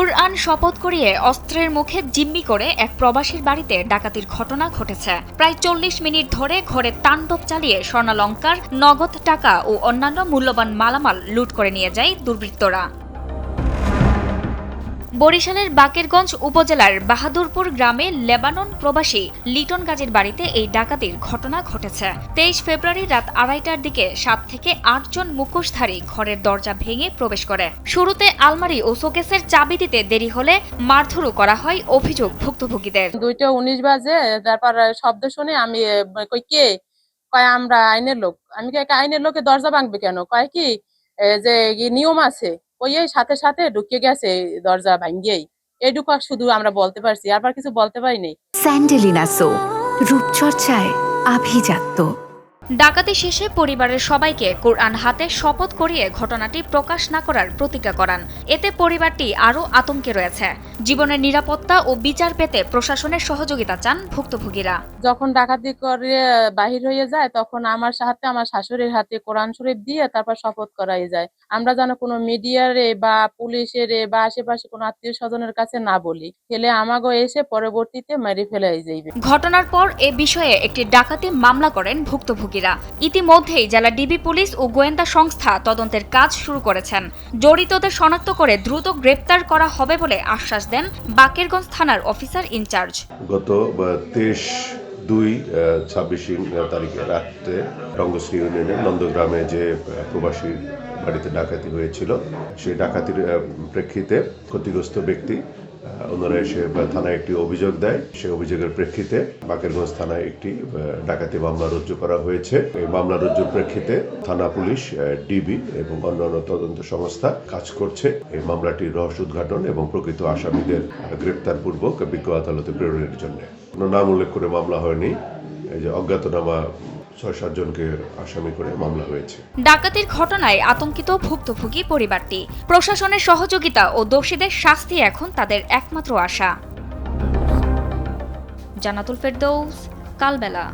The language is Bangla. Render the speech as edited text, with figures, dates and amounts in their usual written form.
কুরআন শপথ করিয়ে অস্ত্রের মুখে জিম্মি করে এক প্রবাসীর বাড়িতে ডাকাতির ঘটনা ঘটেছে। প্রায় ৪০ মিনিট ধরে ঘরে তাণ্ডব চালিয়ে স্বর্ণালংকার, নগদ টাকা ও অন্যান্য মূল্যবান মালামাল লুট করে নিয়ে যায় দুর্বৃত্তরা। বরিশালের বাকেরগঞ্জ উপজেলার বাহাদুরপুর গ্রামে লেবানন প্রবাসী লিটন গাজীর বাড়িতে এই ডাকাতির ঘটনা ঘটেছে। ২৩ ফেব্রুয়ারি রাত ২:৩০টার দিকে ৭ থেকে ৮ জন মুখোশধারী ঘরের দরজা ভেঙে প্রবেশ করে। শুরুতে আলমারি ও শোকেসের চাবি দিতে দেরি হলে মারধরও করা হয় অভিযোগ ভুক্তভোগীদের। ২:১৯ বাজে, তারপর শব্দ শুনে আমি কই কে, কয় আমরা আইনের লোক। আমি কই আইনের লোকে দরজা ভাঙবে কেন? কয় কি যে নিয়ম আছে। কইয়ে সাথে সাথে ঢুকে গেছে দরজা ভাঙ্গিয়েই। এইটুকু শুধু আমরা বলতে পারছি, আর কিছু বলতে পারিনি। স্যান্ডেলিনা সো, রূপচর্চায় আভিজাত্য। ডাকাতি শেষে পরিবারের সবাইকে কোরআন হাতে শপথ করিয়ে ঘটনাটি প্রকাশ না করার প্রতিজ্ঞা করান। এতে পরিবারটি আরও আতঙ্কে রয়েছে। জীবনের নিরাপত্তা ও বিচার পেতে প্রশাসনের সহযোগিতা চান ভুক্তভোগীরা। যখন ডাকাতি করে বাহির হয়ে যায়, তখন আমার সাথে আমার শাশুড়ির হাতে কোরআন শরীফ দিয়ে তারপর শপথ করাই যায়। আমরা যেন কোনো মিডিয়ারে বা পুলিশের বা আশেপাশে কোনো আত্মীয় স্বজনের কাছে না বলি, ফেলে আমাগো এসে পরবর্তীতে মেরে ফেলাই যাইবে। ঘটনার পর এ বিষয়ে একটি ডাকাতি মামলা করেন ভুক্তভোগীরা। ইতিমধ্যেই জেলা ডিবি পুলিশ ও গোয়েন্দা সংস্থা তদন্তের কাজ শুরু করেছেন। জড়িতদের শনাক্ত করে দ্রুত গ্রেপ্তার করা হবে বলে আশ্বাস দেন বাকেরগঞ্জ থানার অফিসার ইনচার্জ। গত ২৩/২/২৬ তারিখে রাত্রে রঙ্গশ্রী ইউনিয়নের নন্দগ্রামে যে প্রবাসী বাড়িতে ডাকাতি হয়েছিল, সেই ডাকাতির প্রেক্ষিতে ক্ষতিগ্রস্ত ব্যক্তি ওনারা এসে থানায় একটি অভিযোগ দেয়। সেই অভিযোগের প্রেক্ষিতে বাকেরগঞ্জ থানায় একটি ডাকাতি মামলা রুজু করা হয়েছে। এই মামলা রুজুর প্রেক্ষিতে থানা পুলিশ, ডিবি এবং অন্যান্য তদন্ত সংস্থা কাজ করছে এই মামলাটির রহস্য উদ্ঘাটন এবং প্রকৃত আসামিদের গ্রেপ্তার পূর্বক বিজ্ঞ আদালতে প্রেরণের জন্য। কোনো নাম উল্লেখ করে মামলা হয়নি, এই যে অজ্ঞাতনামা ৬-৭ জনকে আসামি করে মামলা হয়েছে। ডাকাতির ঘটনায় আতঙ্কিত ভুক্তভোগী পরিবারটি। প্রশাসনের সহযোগিতা ও দোষীদের শাস্তি এখন তাদের একমাত্র আশা। জান্নাতুল ফেরদৌস, কালবেলা।